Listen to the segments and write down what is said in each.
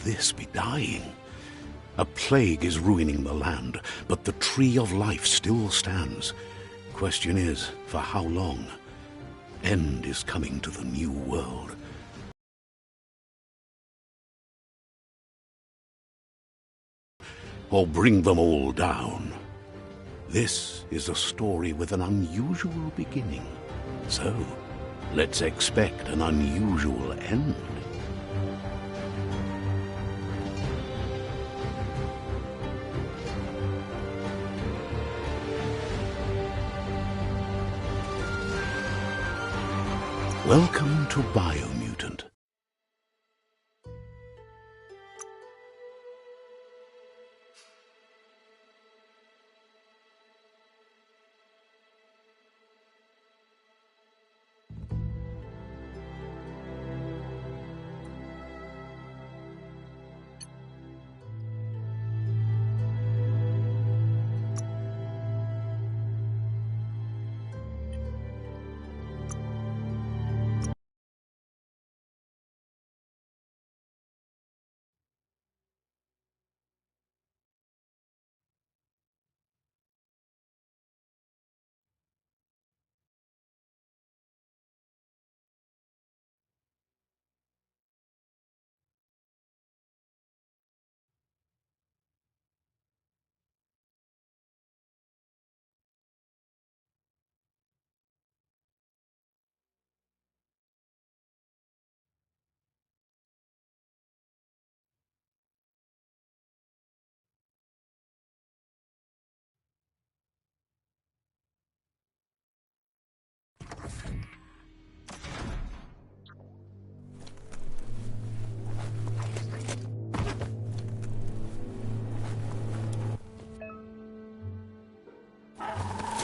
this be dying? A plague is ruining the land, but the tree of life still stands. Question is, for how long? End is coming to the new world. Or bring them all down. This is a story with an unusual beginning. So, let's expect an unusual end. Welcome to Biomutant.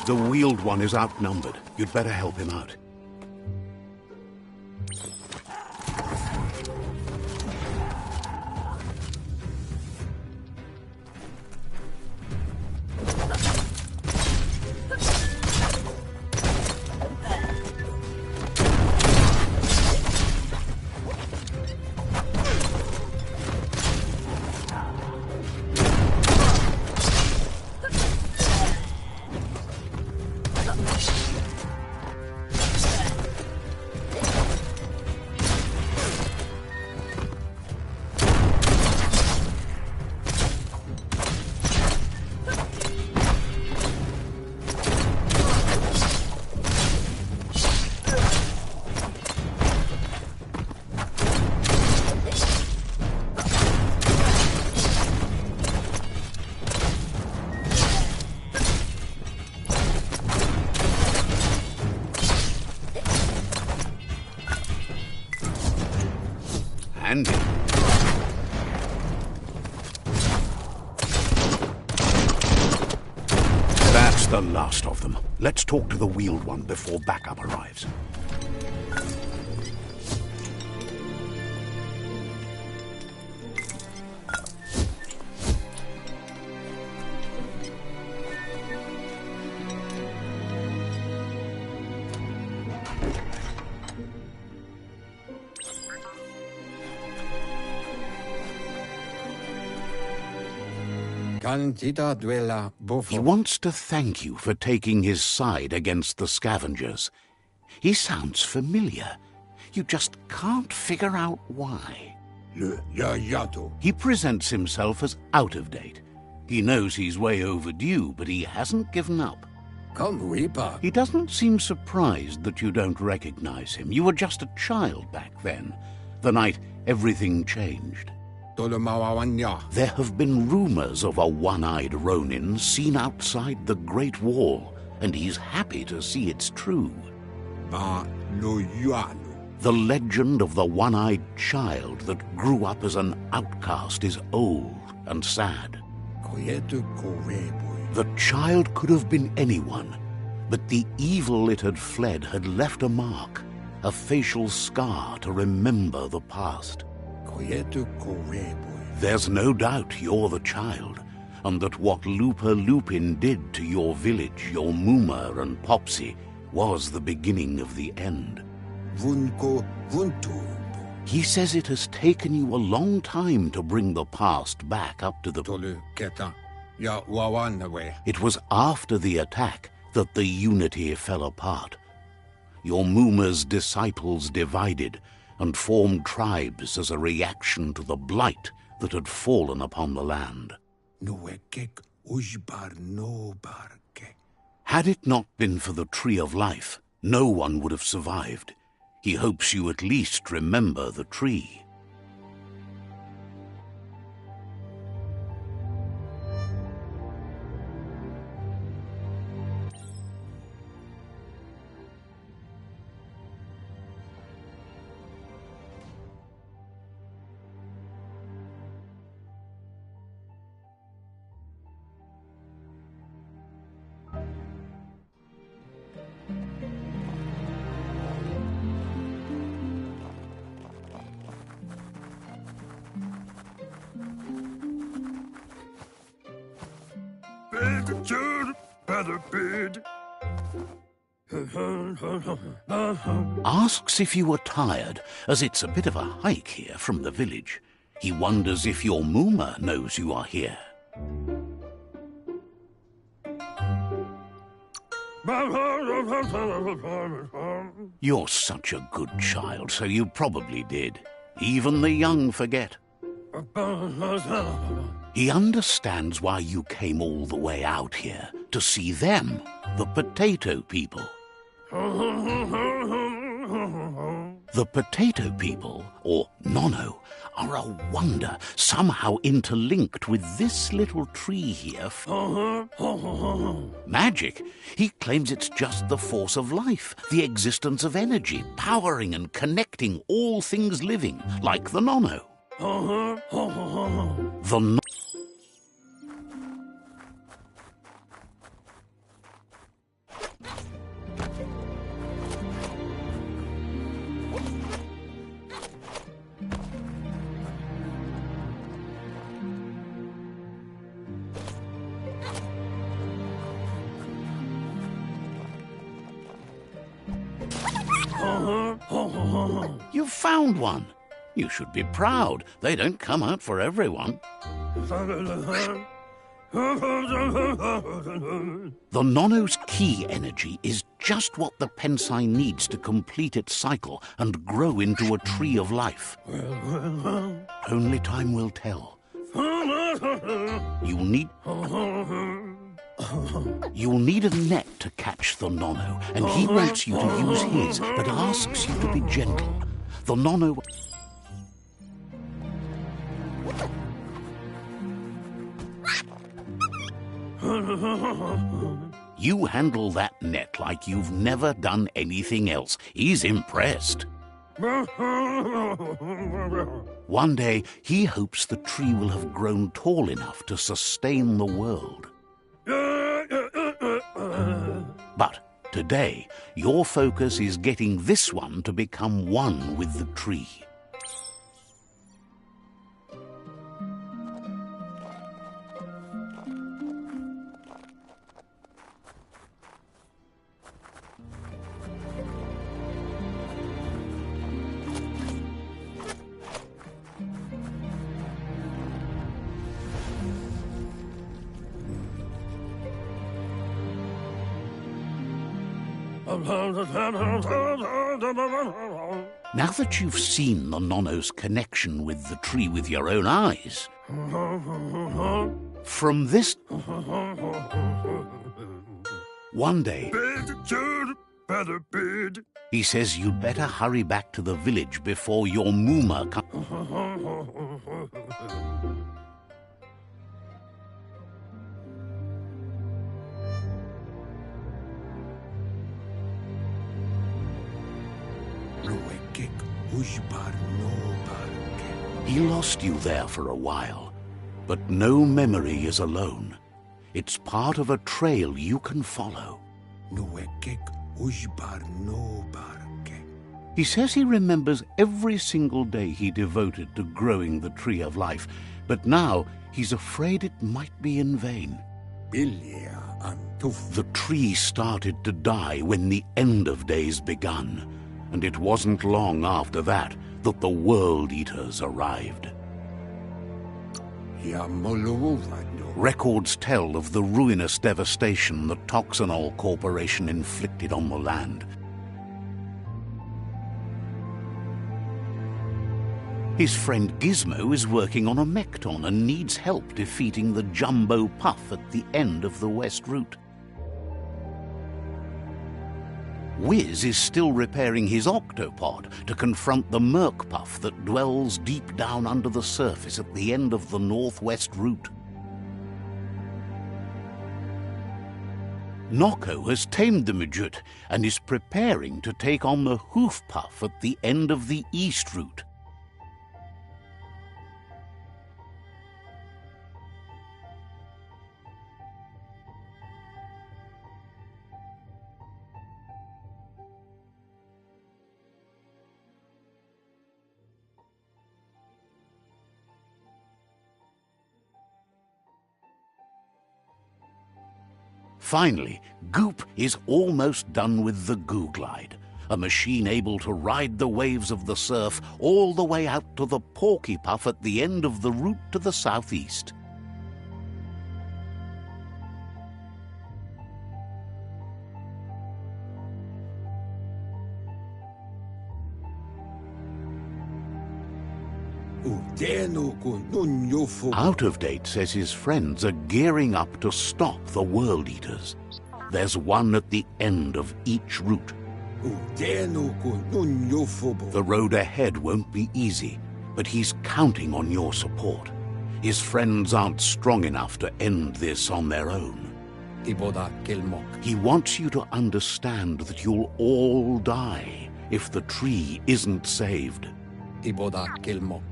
The Wheeled One is outnumbered. You'd better help him out. That's the last of them. Let's talk to the Wheeled One before backup arrives. He wants to thank you for taking his side against the scavengers. He sounds familiar. You just can't figure out why. He presents himself as out of date. He knows he's way overdue, but he hasn't given up. He doesn't seem surprised that you don't recognize him. You were just a child back then, the night everything changed. There have been rumors of a one-eyed Ronin seen outside the Great Wall, and he's happy to see it's true. The legend of the one-eyed child that grew up as an outcast is old and sad. The child could have been anyone, but the evil it had fled had left a mark, a facial scar to remember the past. There's no doubt you're the child, and that what Looper Lupin did to your village, your Muma and Popsy, was the beginning of the end. He says it has taken you a long time to bring the past back up to the... It was after the attack that the unity fell apart. Your Muma's disciples divided and formed tribes as a reaction to the blight that had fallen upon the land. Had it not been for the Tree of Life, no one would have survived. He hopes you at least remember the tree. Asks if you are tired, as it's a bit of a hike here from the village. He wonders if your Muma knows you are here. You're such a good child, so you probably did. Even the young forget. He understands why you came all the way out here, to see them, the potato people. The potato people, or Nono, are a wonder, somehow interlinked with this little tree here. Magic? He claims it's just the force of life, the existence of energy, powering and connecting all things living, like the Nono. You found one. You should be proud. They don't come out for everyone. The Nono's key energy is just what the Pensai needs to complete its cycle and grow into a tree of life. Only time will tell. You'll need a net to catch the Nono, and he wants you to use his, but asks you to be gentle. The Nono... You handle that net like you've never done anything else. He's impressed. One day, he hopes the tree will have grown tall enough to sustain the world. But today, your focus is getting this one to become one with the tree. Now that you've seen the Nono's connection with the tree with your own eyes, from this... One day, he says you'd better hurry back to the village before your Muma comes. He lost you there for a while, but no memory is alone. It's part of a trail you can follow. He says he remembers every single day he devoted to growing the Tree of Life, but now he's afraid it might be in vain. The tree started to die when the end of days begun, and it wasn't long after that that the World Eaters arrived. Records tell of the ruinous devastation the Toxanol Corporation inflicted on the land. His friend Gizmo is working on a Mekton and needs help defeating the Jumbo Puff at the end of the West Route. Wiz is still repairing his octopod to confront the Merc Puff that dwells deep down under the surface at the end of the Northwest Route. Noko has tamed the Midget and is preparing to take on the Hoof Puff at the end of the East Route. Finally, Goop is almost done with the Goo Glide, a machine able to ride the waves of the surf all the way out to the Porky Puff at the end of the route to the southeast. Out of Date says his friends are gearing up to stop the World Eaters. There's one at the end of each route. The road ahead won't be easy, but he's counting on your support. His friends aren't strong enough to end this on their own. He wants you to understand that you'll all die if the tree isn't saved.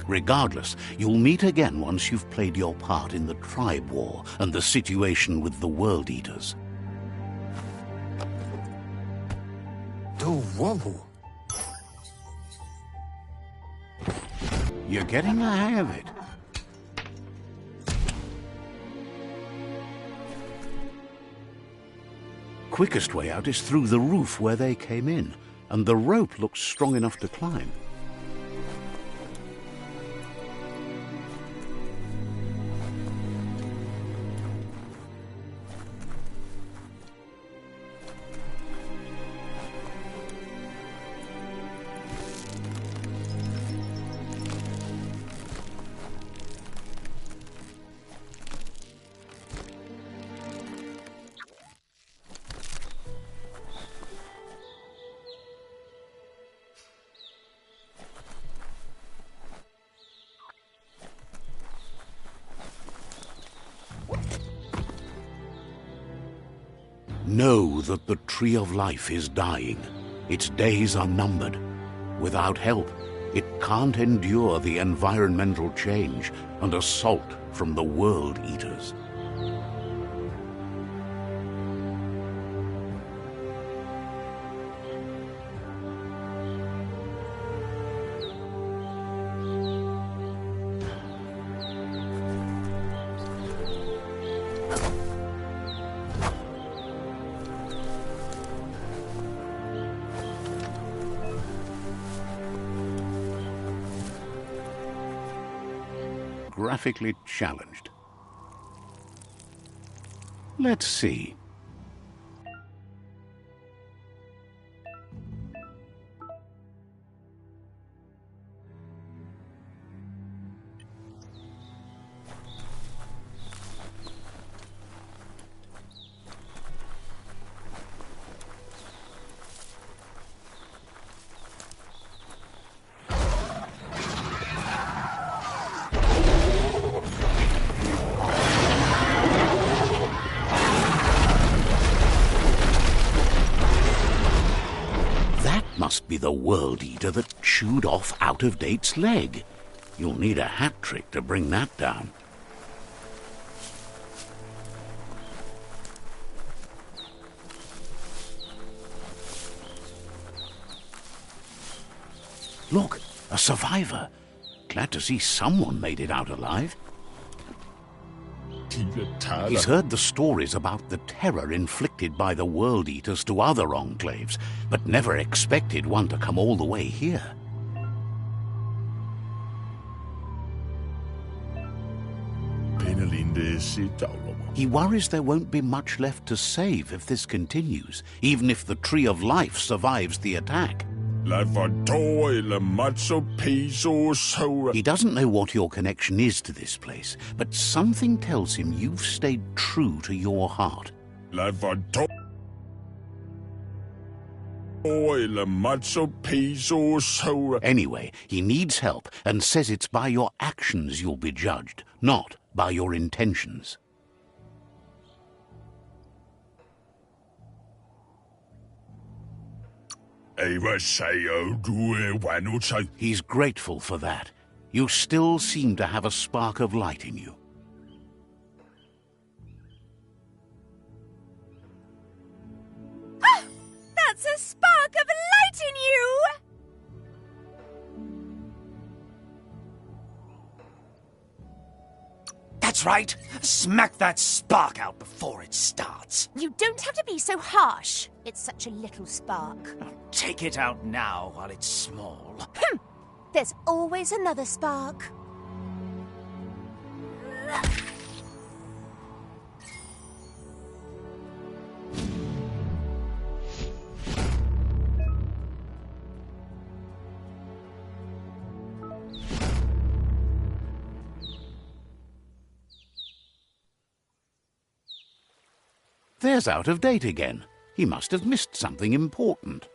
Regardless, you'll meet again once you've played your part in the tribe war and the situation with the World Eaters. You're getting the hang of it. Quickest way out is through the roof where they came in, and the rope looks strong enough to climb. Know that the Tree of Life is dying. Its days are numbered. Without help, it can't endure the environmental change and assault from the World Eaters. Graphically challenged. Let's see. Must be the World Eater that chewed off Out of Date's leg. You'll need a hat trick to bring that down. Look, a survivor. Glad to see someone made it out alive. He's heard the stories about the terror inflicted by the World Eaters to other enclaves, but never expected one to come all the way here. He worries there won't be much left to save if this continues, even if the Tree of Life survives the attack. He doesn't know what your connection is to this place, but something tells him you've stayed true to your heart. Anyway, he needs help and says it's by your actions you'll be judged, not by your intentions. He's grateful for that. You still seem to have a spark of light in you. That's a spark of light in you! That's right. Smack that spark out before it starts. You don't have to be so harsh. It's such a little spark. Take it out now while it's small. There's always another spark. There's Out of Date again. He must have missed something important.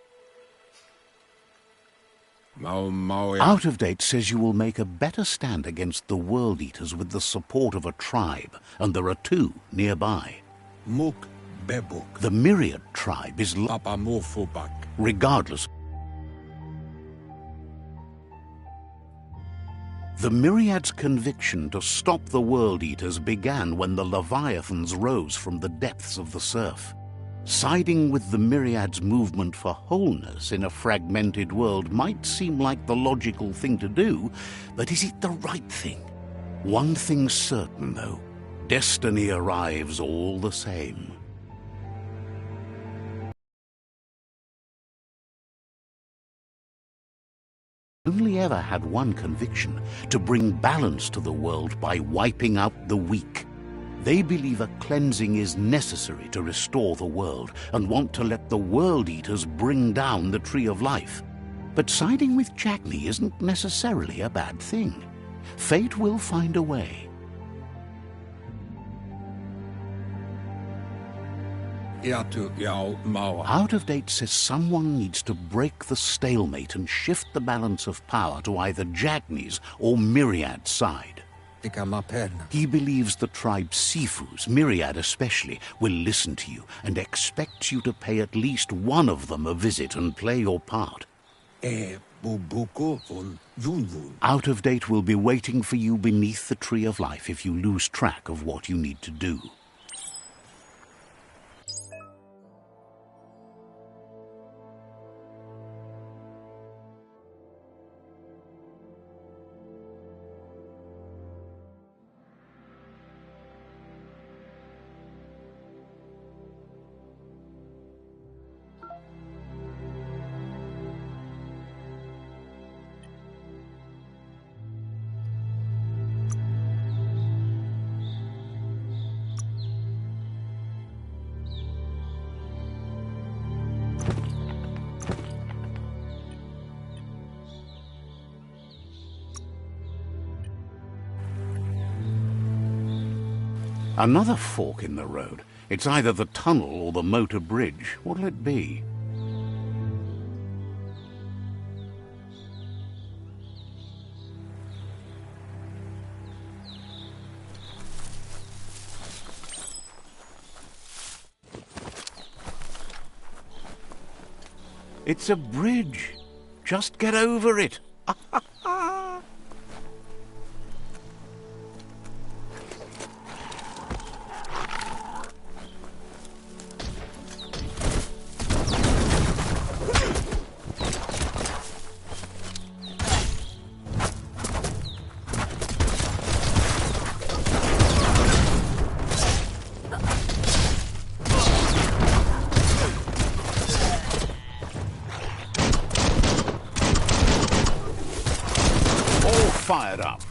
Out of Date says you will make a better stand against the World Eaters with the support of a tribe, and there are two nearby. The Myriad tribe is regardless. The Myriad's conviction to stop the World Eaters began when the Leviathans rose from the depths of the surf. Siding with the Myriad's movement for wholeness in a fragmented world might seem like the logical thing to do, but is it the right thing? One thing's certain, though. Destiny arrives all the same. Only ever had one conviction: to bring balance to the world by wiping out the weak. They believe a cleansing is necessary to restore the world and want to let the World Eaters bring down the Tree of Life. But siding with Jackney isn't necessarily a bad thing. Fate will find a way. Out of Date says someone needs to break the stalemate and shift the balance of power to either Jackney's or Myriad's side. He believes the tribe Sifus, Myriad especially, will listen to you and expects you to pay at least one of them a visit and play your part. Out of Date will be waiting for you beneath the Tree of Life if you lose track of what you need to do. Another fork in the road. It's either the tunnel or the motor bridge. What'll it be? It's a bridge. Just get over it. Fired up.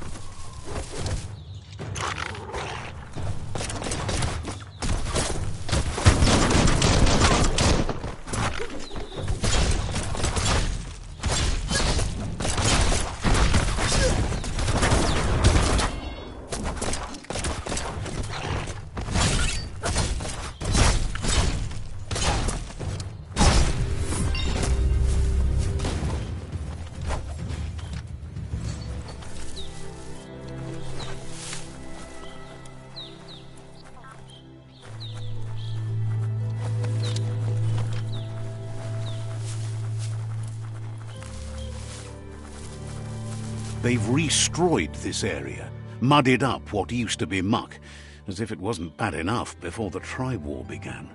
They've restrewed this area, muddied up what used to be muck, as if it wasn't bad enough before the tribe war began.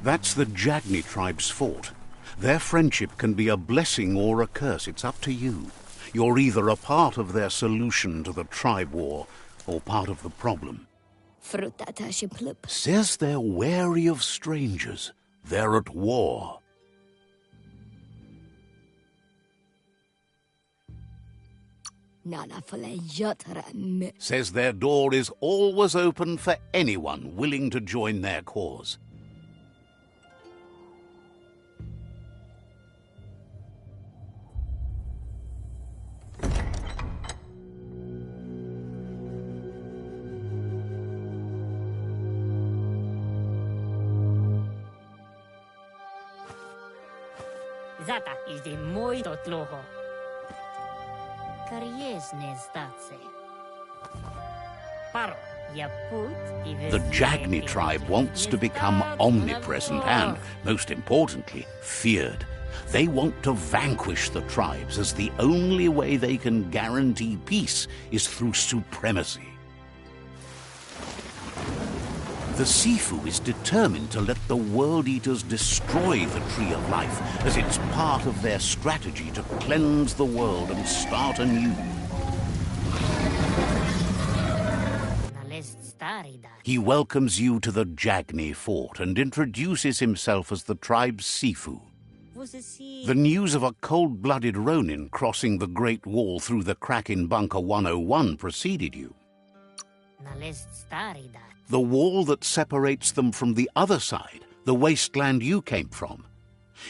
That's the Jagni tribe's fort. Their friendship can be a blessing or a curse. It's up to you. You're either a part of their solution to the tribe war or part of the problem. Says they're wary of strangers. They're at war. Says their door is always open for anyone willing to join their cause. Zata is the moi totloho. Kariesne zdace. Paro, the Jagni tribe wants to become omnipresent and, most importantly, feared. They want to vanquish the tribes, as the only way they can guarantee peace is through supremacy. The Sifu is determined to let the World Eaters destroy the Tree of Life, as it's part of their strategy to cleanse the world and start anew. He welcomes you to the Jagni fort and introduces himself as the tribe's Sifu. The news of a cold-blooded Ronin crossing the Great Wall through the crack in Bunker 101 preceded you. The wall that separates them from the other side, the wasteland you came from.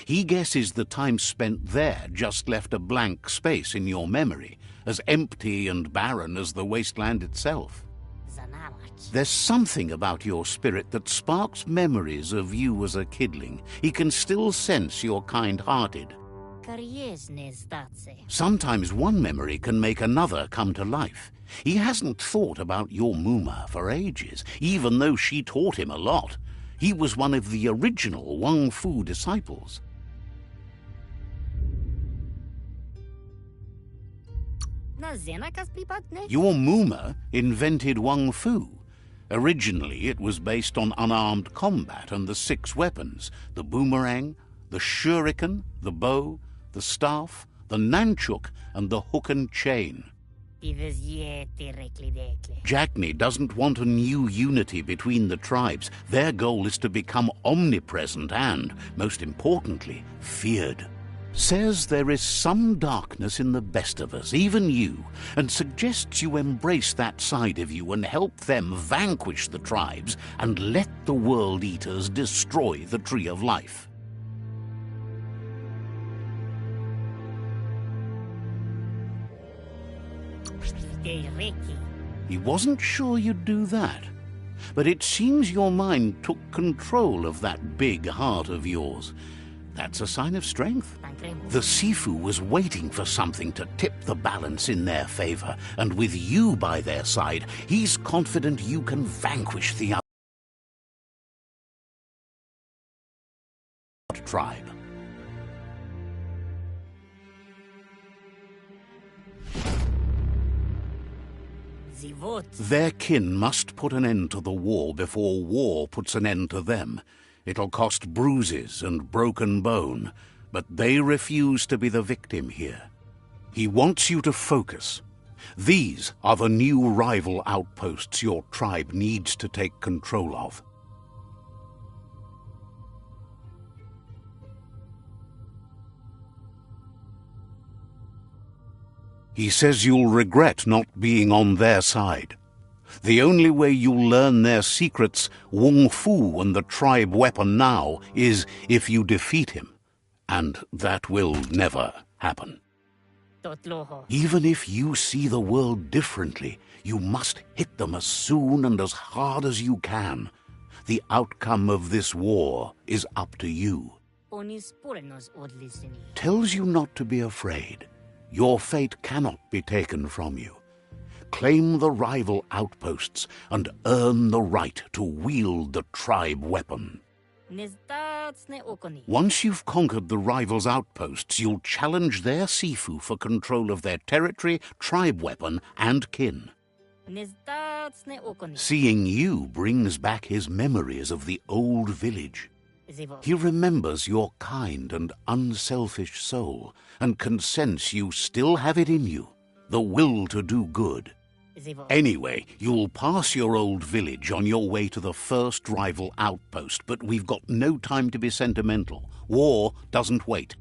He guesses the time spent there just left a blank space in your memory, as empty and barren as the wasteland itself. There's something about your spirit that sparks memories of you as a kidling. He can still sense you're kind-hearted. Sometimes one memory can make another come to life. He hasn't thought about your Muma for ages, even though she taught him a lot. He was one of the original Wang Fu disciples. Your Muma invented Wang Fu. Originally, it was based on unarmed combat and the 6 weapons: the boomerang, the shuriken, the bow, the staff, the nunchuk, and the hook and chain. Jagni doesn't want a new unity between the tribes. Their goal is to become omnipresent and, most importantly, feared. Says there is some darkness in the best of us, even you, and suggests you embrace that side of you and help them vanquish the tribes and let the World Eaters destroy the Tree of Life. He wasn't sure you'd do that, but it seems your mind took control of that big heart of yours. That's a sign of strength. The Sifu was waiting for something to tip the balance in their favor, and with you by their side, he's confident you can vanquish the other tribe. Their kin must put an end to the war before war puts an end to them. It'll cost bruises and broken bone, but they refuse to be the victim here. He wants you to focus. These are the new rival outposts your tribe needs to take control of. He says you'll regret not being on their side. The only way you'll learn their secrets, Wung Fu and the tribe weapon now, is if you defeat him. And that will never happen. Even if you see the world differently, you must hit them as soon and as hard as you can. The outcome of this war is up to you. Tells you not to be afraid. Your fate cannot be taken from you. Claim the rival outposts and earn the right to wield the tribe weapon. Once you've conquered the rivals' outposts, you'll challenge their Sifu for control of their territory, tribe weapon, and kin. Seeing you brings back his memories of the old village. He remembers your kind and unselfish soul, and can sense you still have it in you, the will to do good. Anyway, you'll pass your old village on your way to the first rival outpost, but we've got no time to be sentimental. War doesn't wait.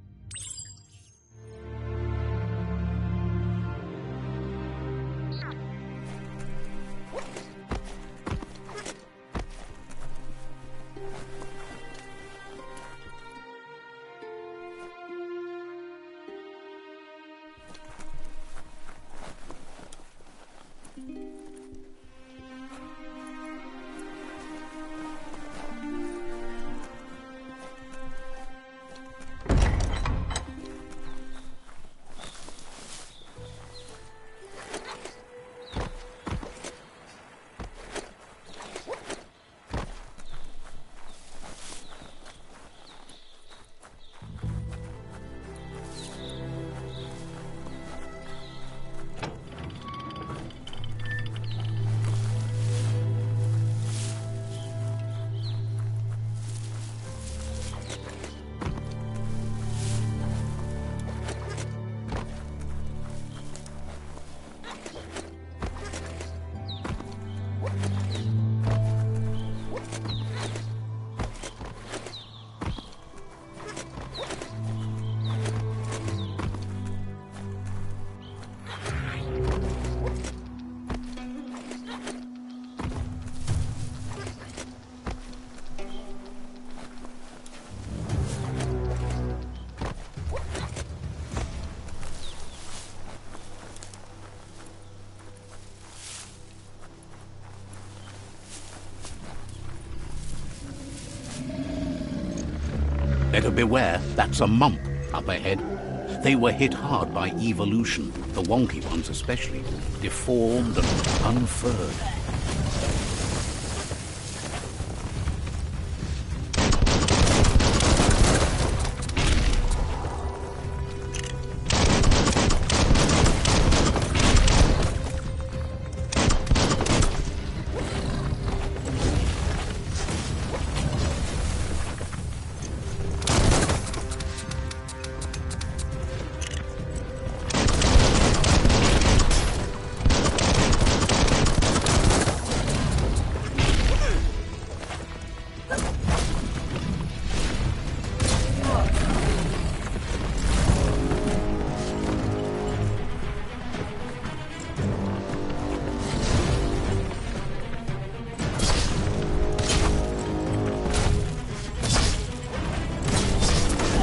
Better beware, that's a mump up ahead. They were hit hard by evolution, the wonky ones especially, deformed and unfurred.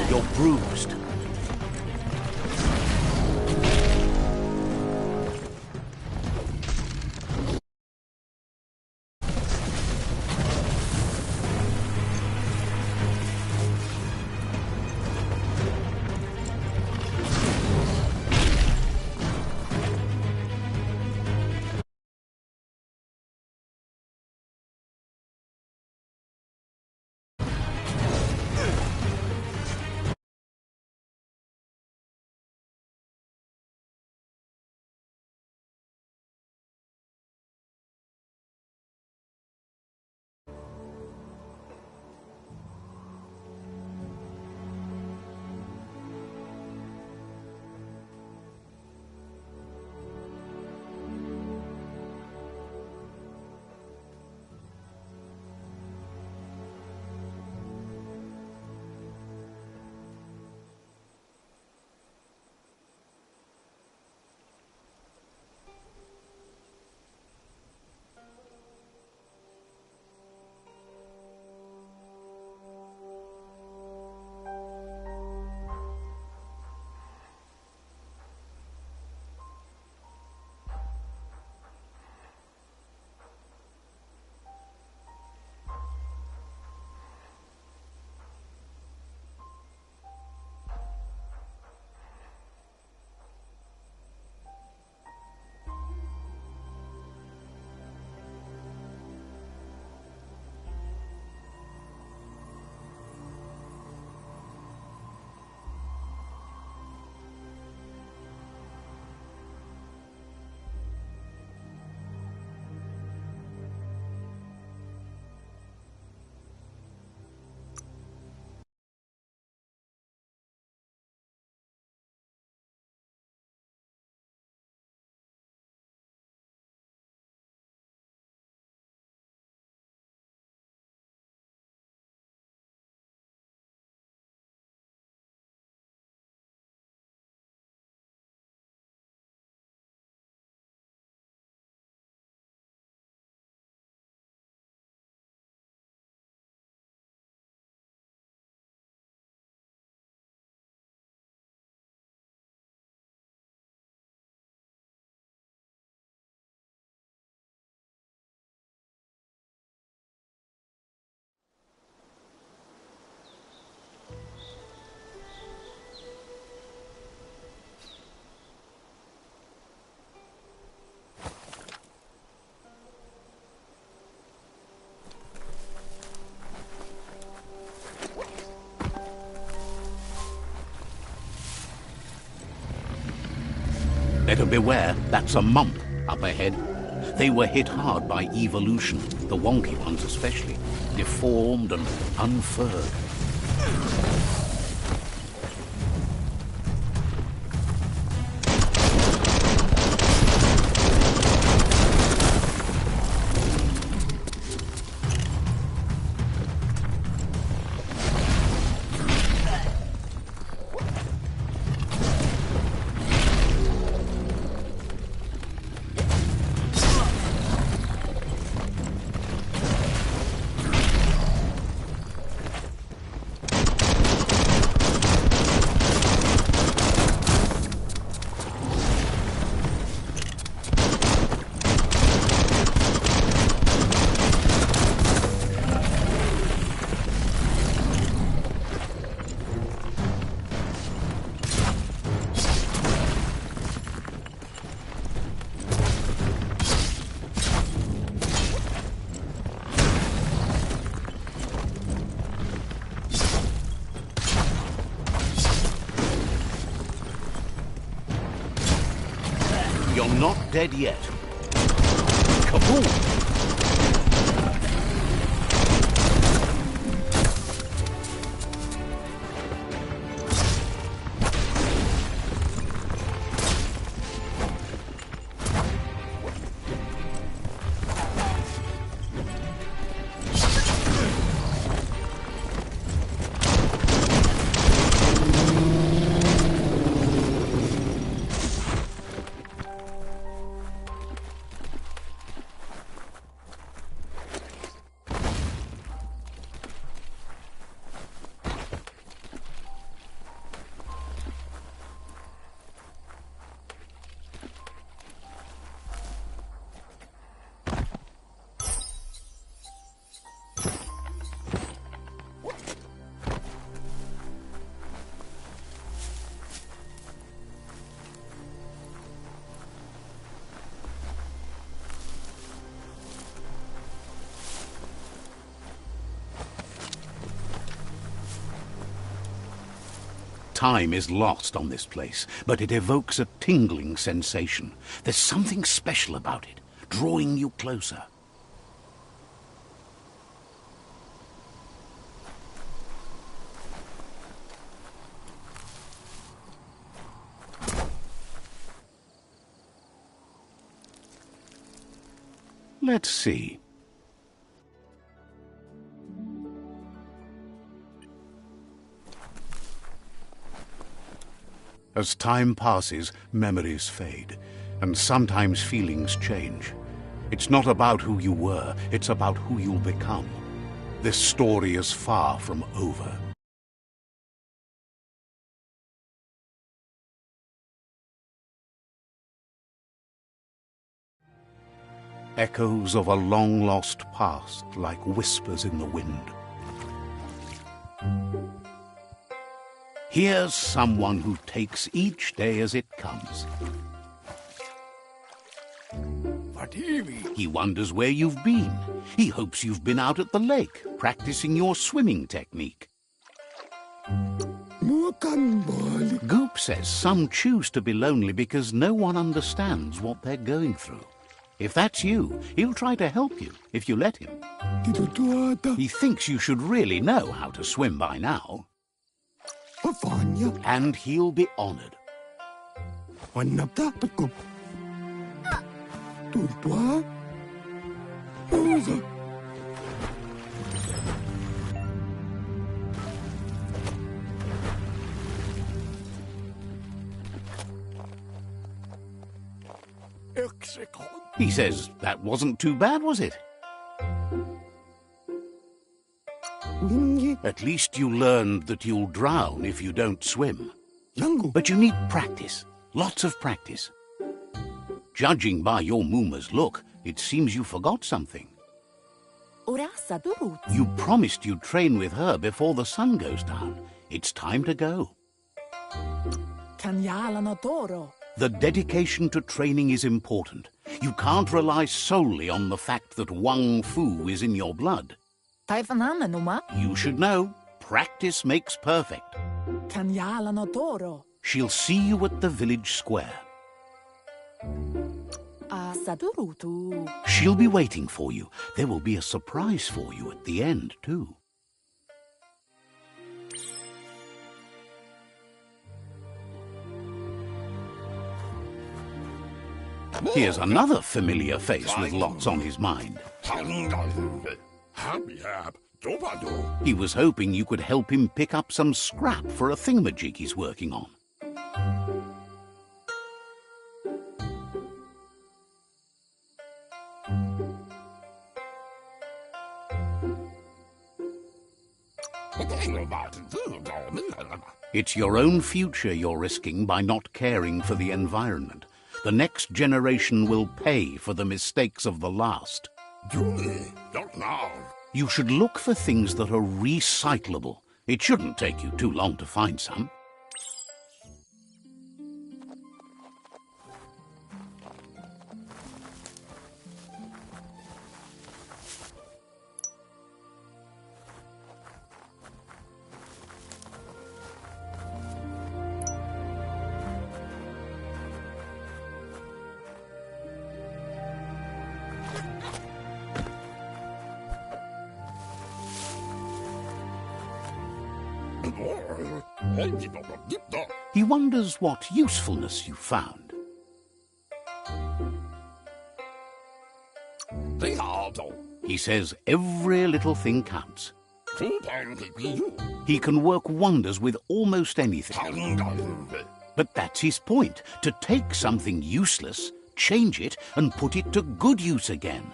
You're bruised. Better beware, that's a mump up ahead. They were hit hard by evolution, the wonky ones especially, deformed and unfurred. You're not dead yet. Kaboom! Time is lost on this place, but it evokes a tingling sensation. There's something special about it, drawing you closer. Let's see. As time passes, memories fade, and sometimes feelings change. It's not about who you were, it's about who you'll become. This story is far from over. Echoes of a long-lost past, like whispers in the wind. Here's someone who takes each day as it comes. He wonders where you've been. He hopes you've been out at the lake, practicing your swimming technique. Goop says some choose to be lonely because no one understands what they're going through. If that's you, he'll try to help you, if you let him. He thinks you should really know how to swim by now. And he'll be honored. He says that wasn't too bad, was it? At least you learned that you'll drown if you don't swim. But you need practice, lots of practice. Judging by your Mooma's look, it seems you forgot something. You promised you'd train with her before the sun goes down. It's time to go. The dedication to training is important. You can't rely solely on the fact that Wang Fu is in your blood. You should know, practice makes perfect. She'll see you at the village square. She'll be waiting for you. There will be a surprise for you at the end, too. Here's another familiar face with lots on his mind. He was hoping you could help him pick up some scrap for a thingamajig he's working on. It's your own future you're risking by not caring for the environment. The next generation will pay for the mistakes of the last. You should look for things that are recyclable. It shouldn't take you too long to find some. He wonders what usefulness you found. He says every little thing counts. He can work wonders with almost anything. But that's his point, to take something useless, change it, and put it to good use again.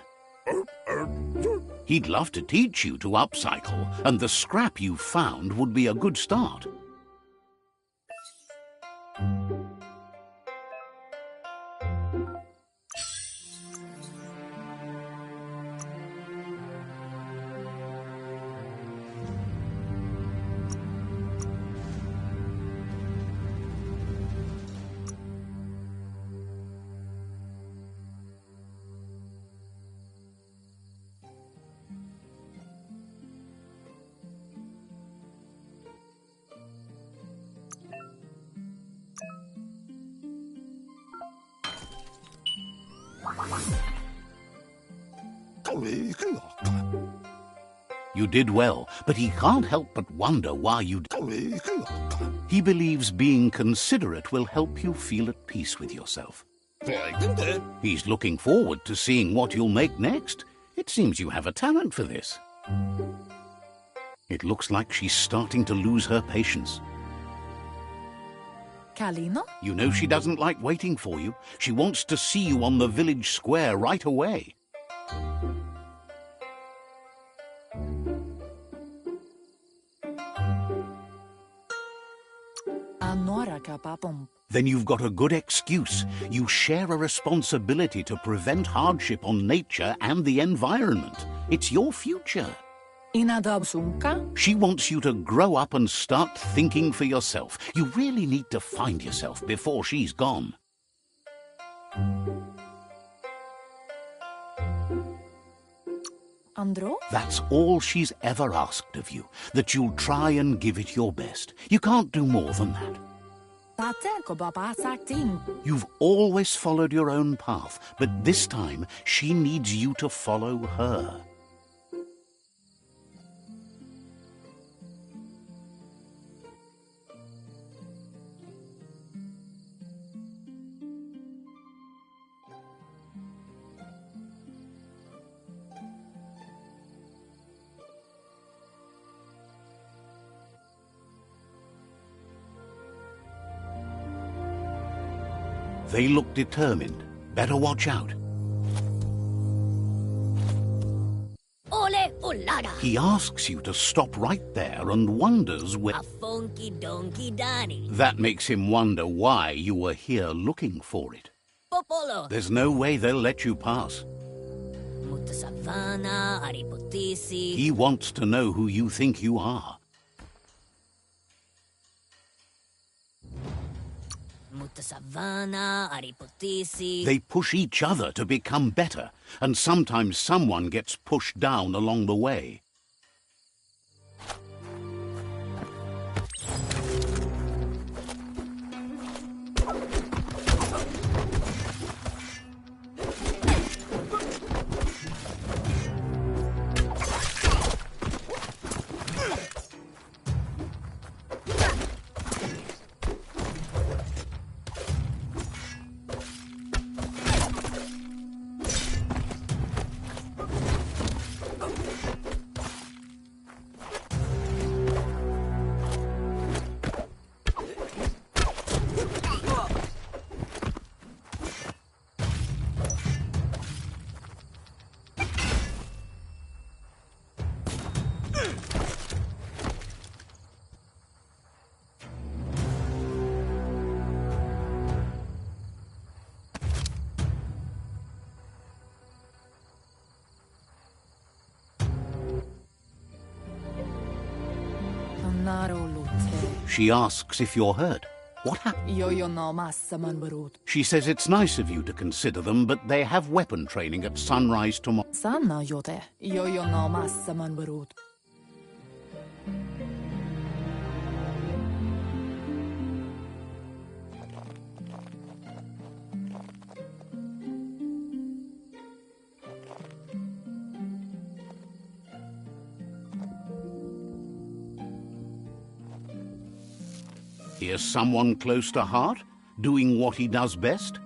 He'd love to teach you to upcycle, and the scrap you found would be a good start. You did well, but he can't help but wonder why you did. He believes being considerate will help you feel at peace with yourself. He's looking forward to seeing what you'll make next. It seems you have a talent for this. It looks like she's starting to lose her patience. Kalino? You know she doesn't like waiting for you. She wants to see you on the village square right away. Then you've got a good excuse. You share a responsibility to prevent hardship on nature and the environment. It's your future. She wants you to grow up and start thinking for yourself. You really need to find yourself before she's gone. Andro? That's all she's ever asked of you, that you'll try and give it your best. You can't do more than that. You've always followed your own path, but this time she needs you to follow her. They look determined. Better watch out. Ole Olaga. He asks you to stop right there and wonders where... A funky donkey Danny. That makes him wonder why you were here looking for it. Popolo. There's no way they'll let you pass. Mutta savana aripotisi. He wants to know who you think you are. They push each other to become better, and sometimes someone gets pushed down along the way. She asks if you're hurt. What happened? She says it's nice of you to consider them, but they have weapon training at sunrise tomorrow. Here's someone close to heart, doing what he does best.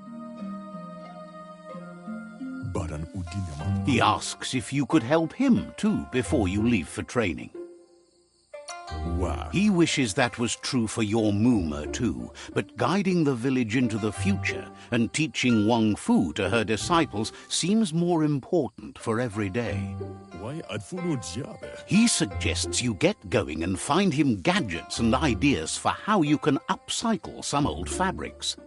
He asks if you could help him too before you leave for training. He wishes that was true for your Mooma too, but guiding the village into the future and teaching Wang Fu to her disciples seems more important for every day. He suggests you get going and find him gadgets and ideas for how you can upcycle some old fabrics.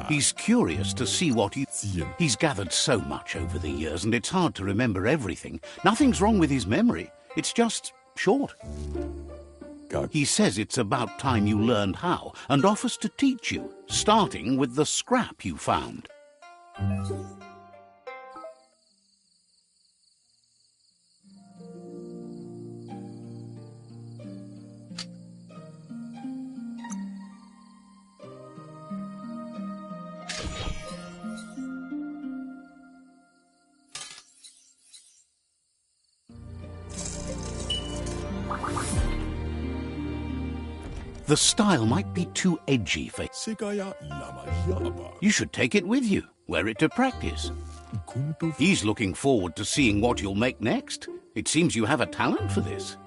He's curious to see what you... He's gathered so much over the years, and it's hard to remember everything. Nothing's wrong with his memory. It's just short. He says it's about time you learned how, and offers to teach you, starting with the scrap you found. The style might be too edgy for... You should take it with you, wear it to practice. He's looking forward to seeing what you'll make next. It seems you have a talent for this.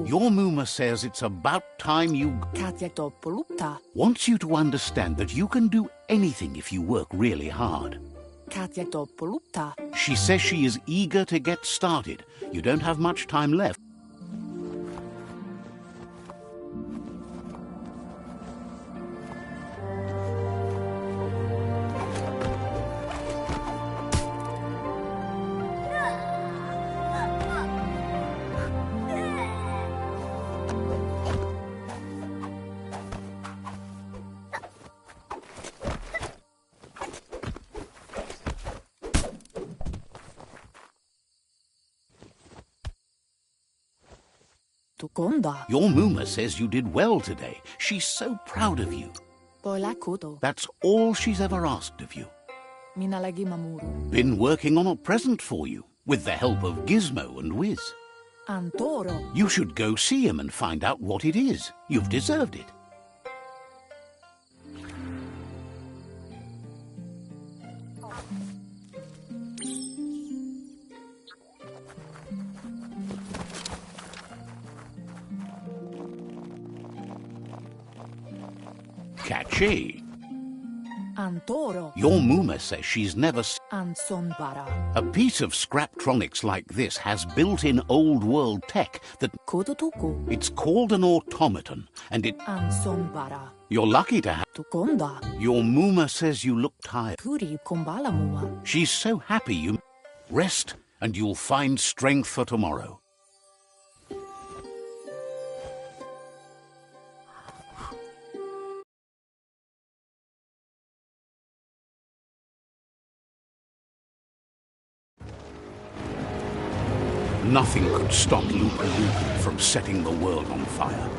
Your Mooma says it's about time you... Wants you to understand that you can do anything if you work really hard. She says she is eager to get started. You don't have much time left. Your Mooma says you did well today. She's so proud of you. That's all she's ever asked of you. Been working on a present for you, with the help of Gizmo and Wiz. You should go see him and find out what it is. You've deserved it. Catchy. Your Mooma says she's never... A piece of Scraptronics like this has built-in old-world tech that... It's called an automaton, and it... You're lucky to have... Your Mooma says you look tired. She's so happy you... Rest, and you'll find strength for tomorrow. Nothing could stop Lupa Lupa from setting the world on fire.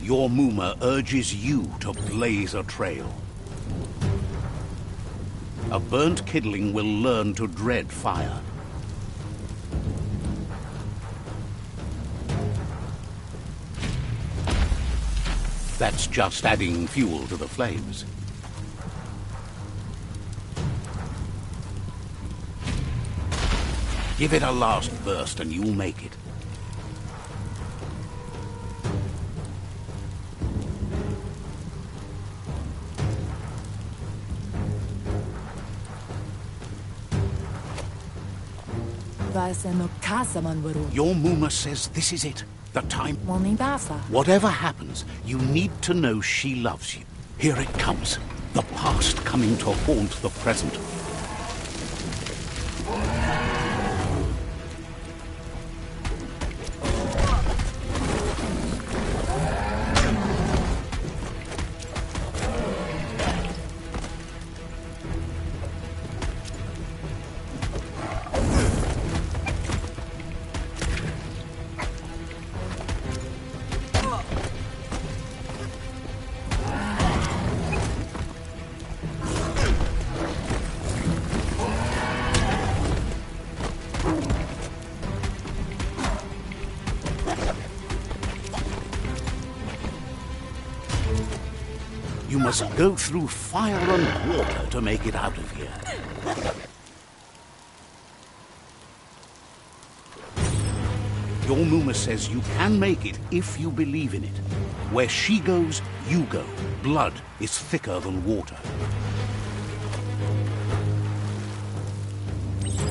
Your Muma urges you to blaze a trail. A burnt kidling will learn to dread fire. That's just adding fuel to the flames. Give it a last burst and you'll make it. Your Muma says this is it. The time. Whatever happens, you need to know she loves you. Here it comes. The past coming to haunt the present. You must go through fire and water to make it out of here. Your Muma says you can make it if you believe in it. Where she goes, you go. Blood is thicker than water.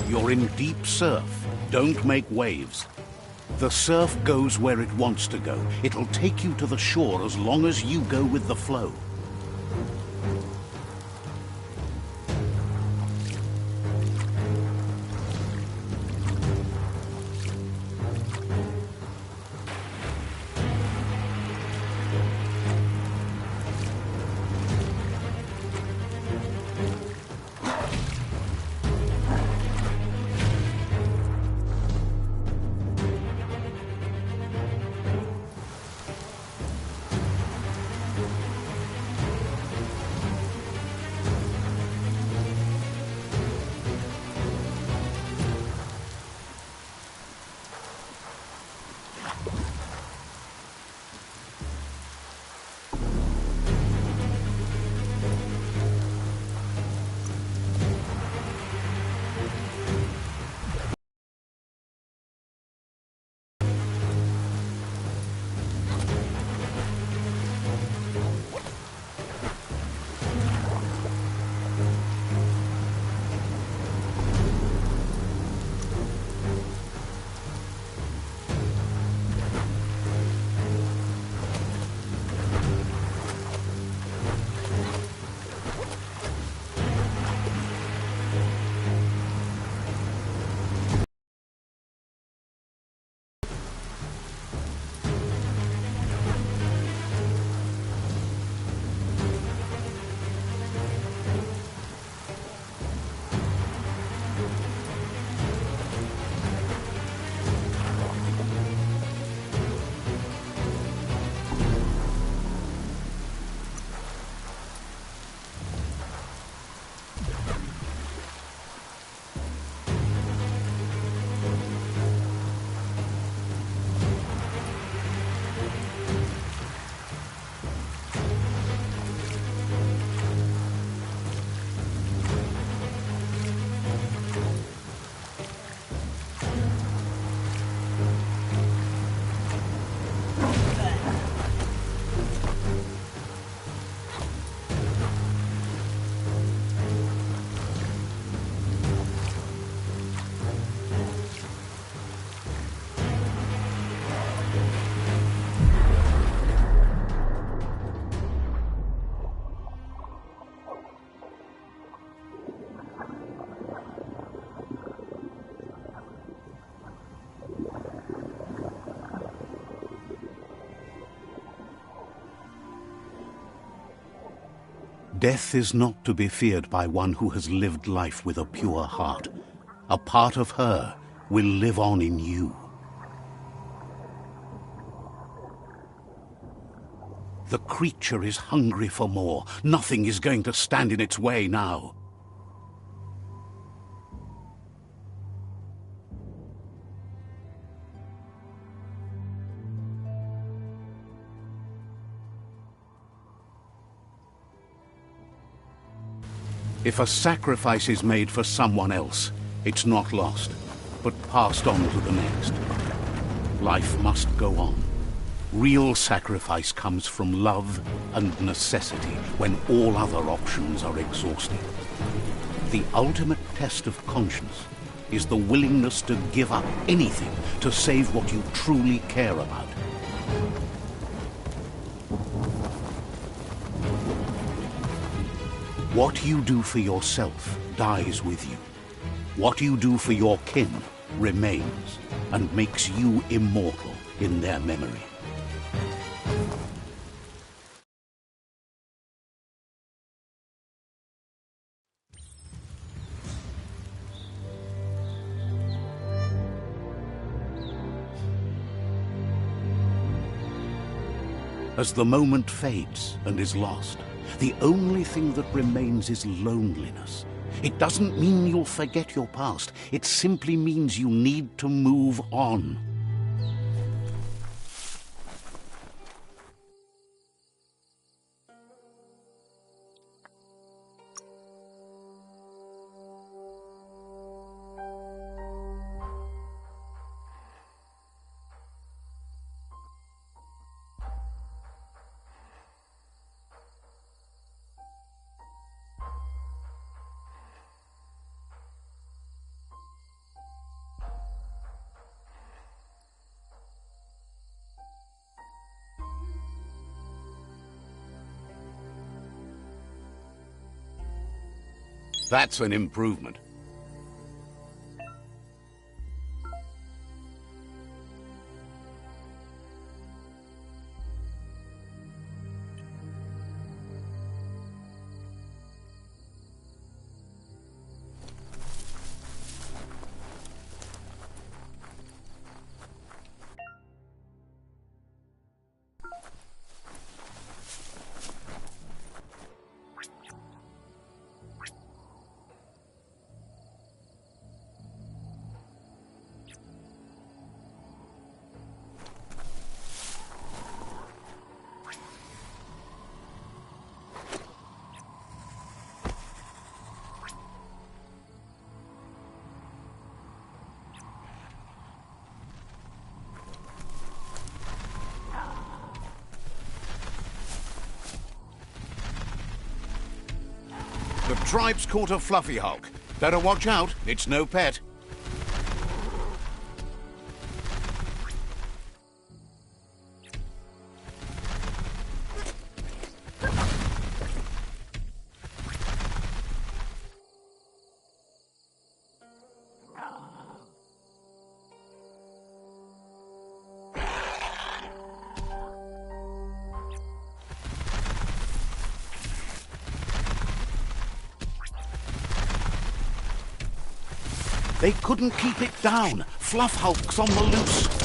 You're in deep surf. Don't make waves. The surf goes where it wants to go. It'll take you to the shore as long as you go with the flow. Death is not to be feared by one who has lived life with a pure heart. A part of her will live on in you. The creature is hungry for more. Nothing is going to stand in its way now. If a sacrifice is made for someone else, it's not lost, but passed on to the next. Life must go on. Real sacrifice comes from love and necessity when all other options are exhausted. The ultimate test of conscience is the willingness to give up anything to save what you truly care about. What you do for yourself dies with you. What you do for your kin remains and makes you immortal in their memory. As the moment fades and is lost, the only thing that remains is loneliness. It doesn't mean you'll forget your past. It simply means you need to move on. That's an improvement. The tribe's caught a fluffy hulk. Better watch out, it's no pet. They couldn't keep it down. Fluff hulk's on the loose.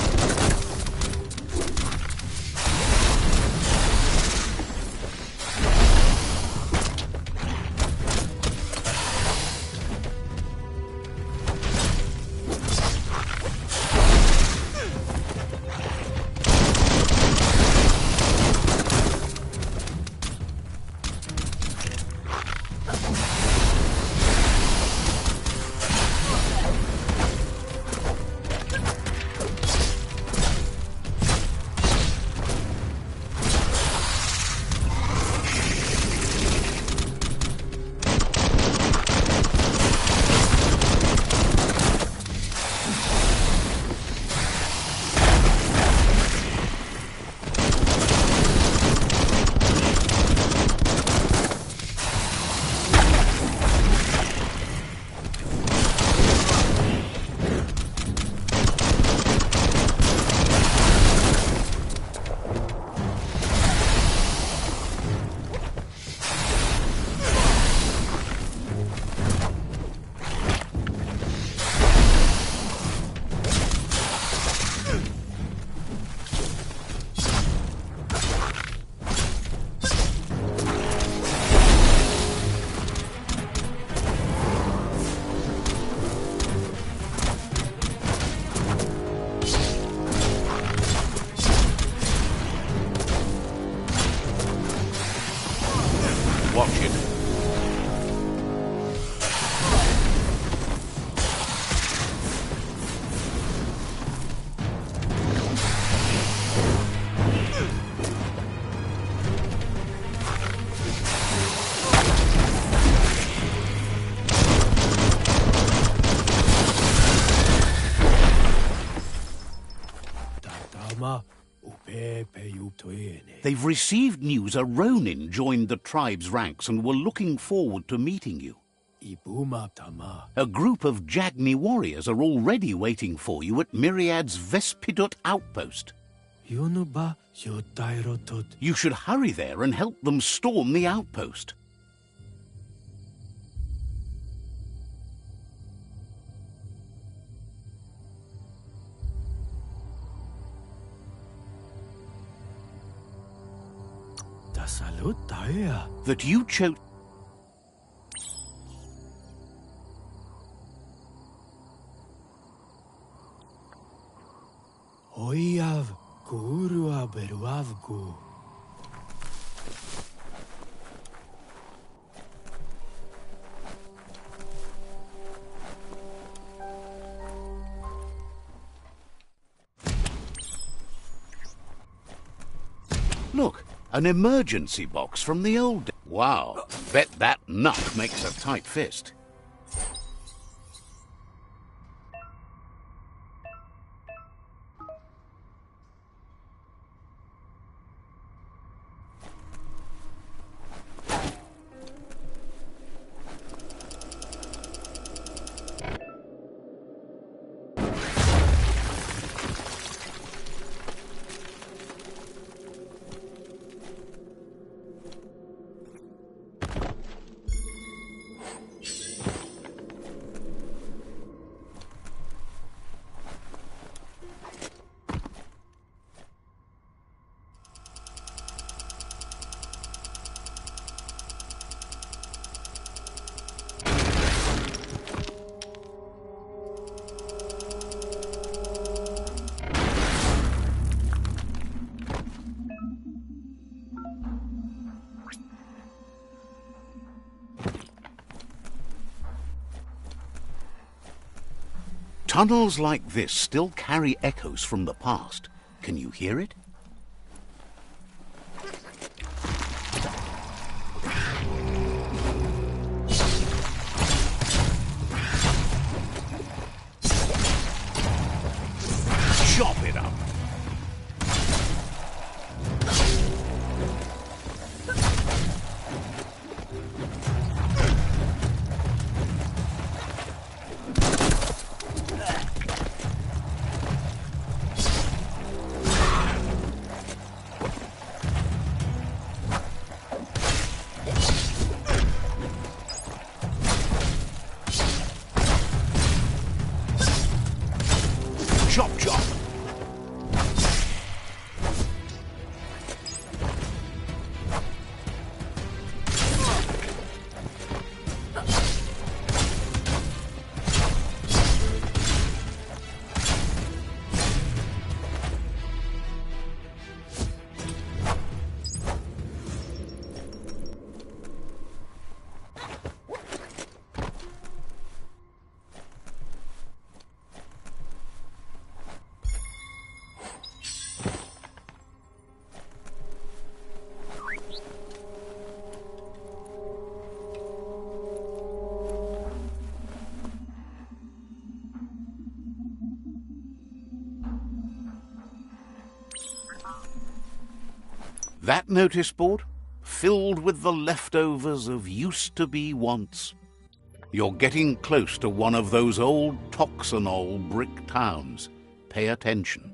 They've received news a Ronin joined the tribe's ranks and were looking forward to meeting you. A group of Jagni warriors are already waiting for you at Myriad's Vespidut outpost. You should hurry there and help them storm the outpost. That you chose... Look, an emergency box from the old days. Wow, bet that nut makes a tight fist. Tunnels like this still carry echoes from the past. Can you hear it? Chop it up. Chop, chop. That notice board? Filled with the leftovers of used-to-be wants. You're getting close to one of those old Toxanol brick towns. Pay attention.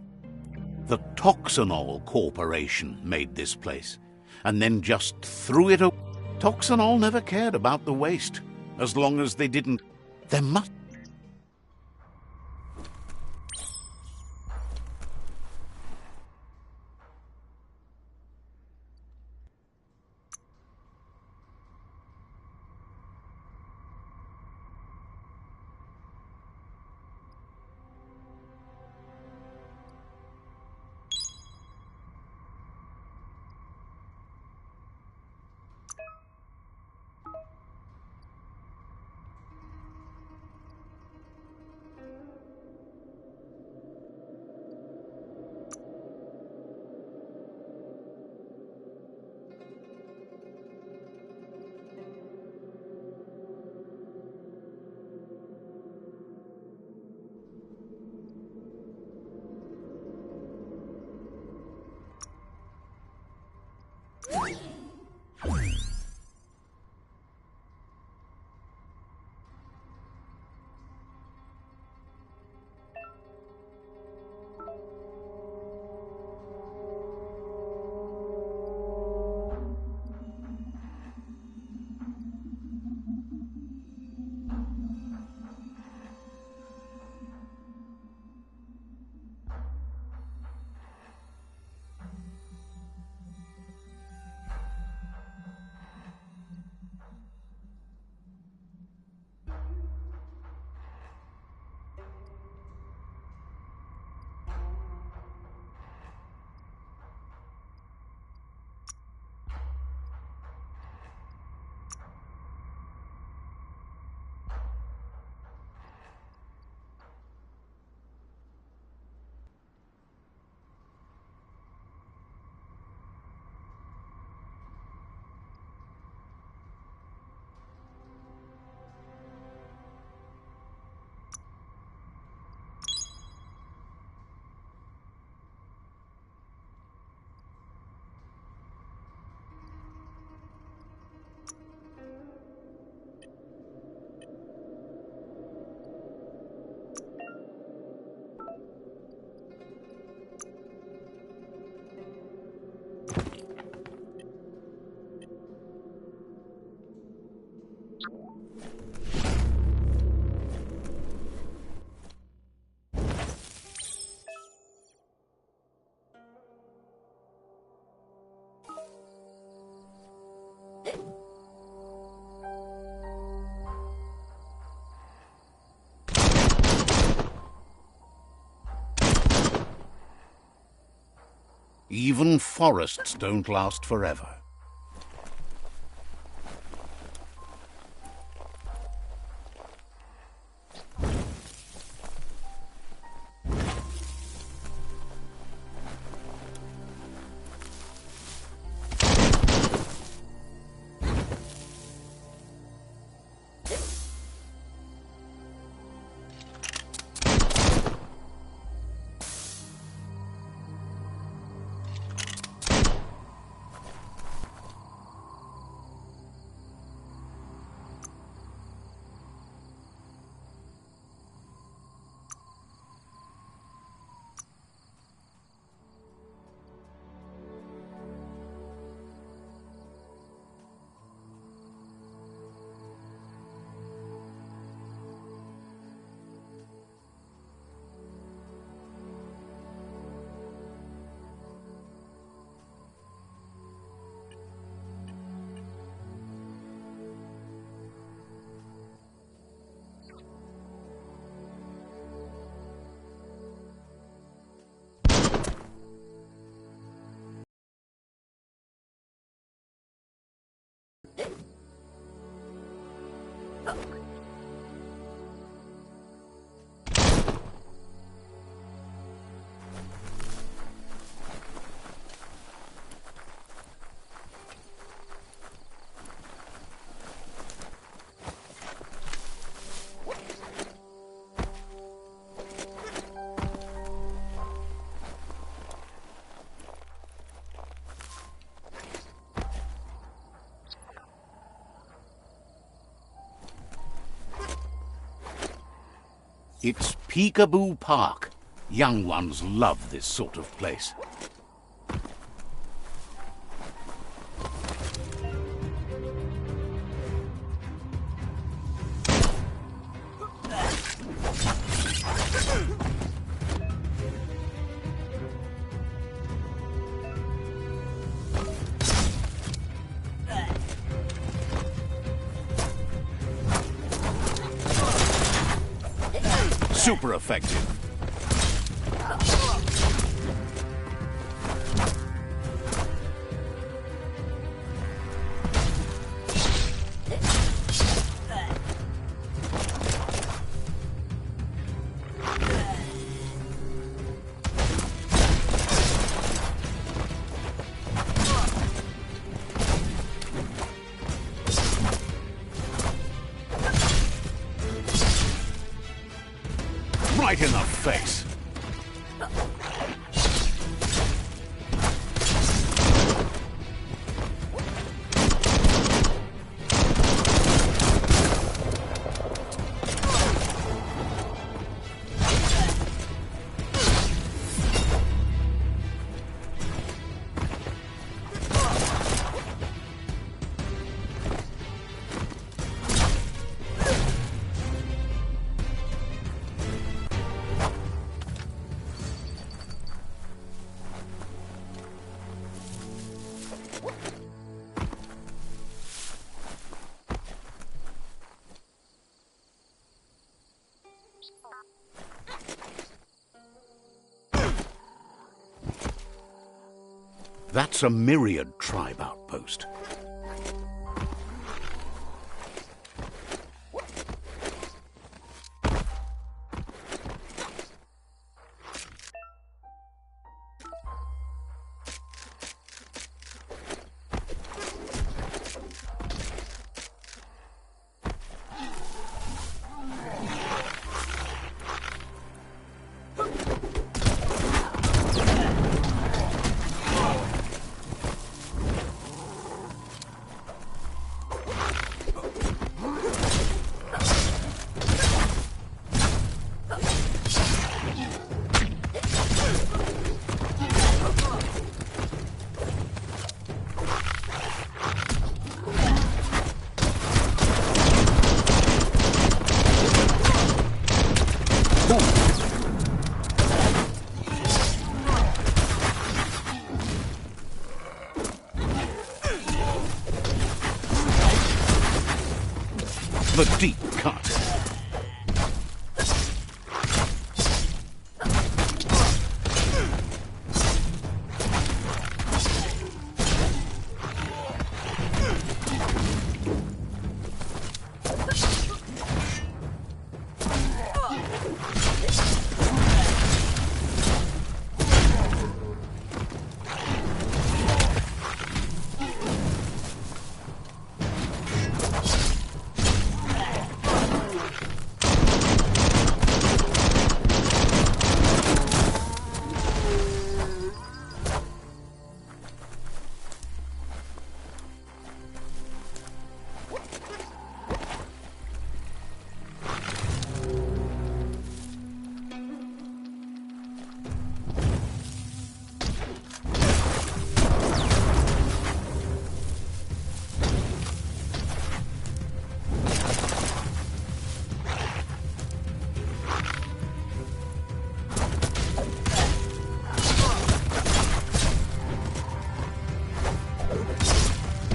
The Toxanol Corporation made this place, and then just threw it away. Toxanol never cared about the waste, as long as they didn't. There must... Even forests don't last forever. It's Peekaboo Park. Young ones love this sort of place. Super effective. Right in the face. That's a Myriad tribe outpost. The deep cut.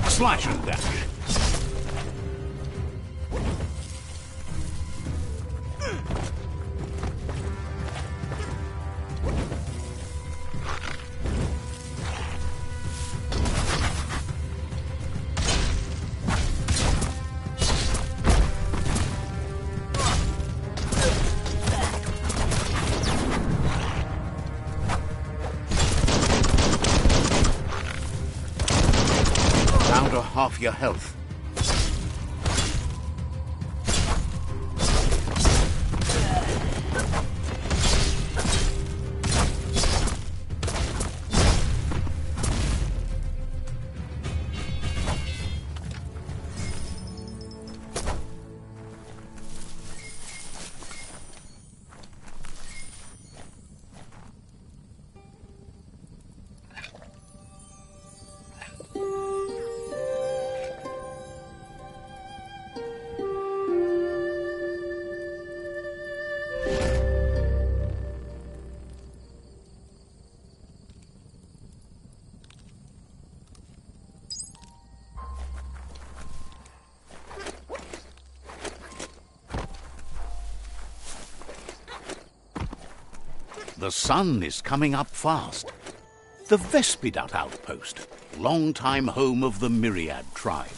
Slash and dash. Down to half your health. The sun is coming up fast. The Vespidat outpost, long-time home of the Myriad tribe.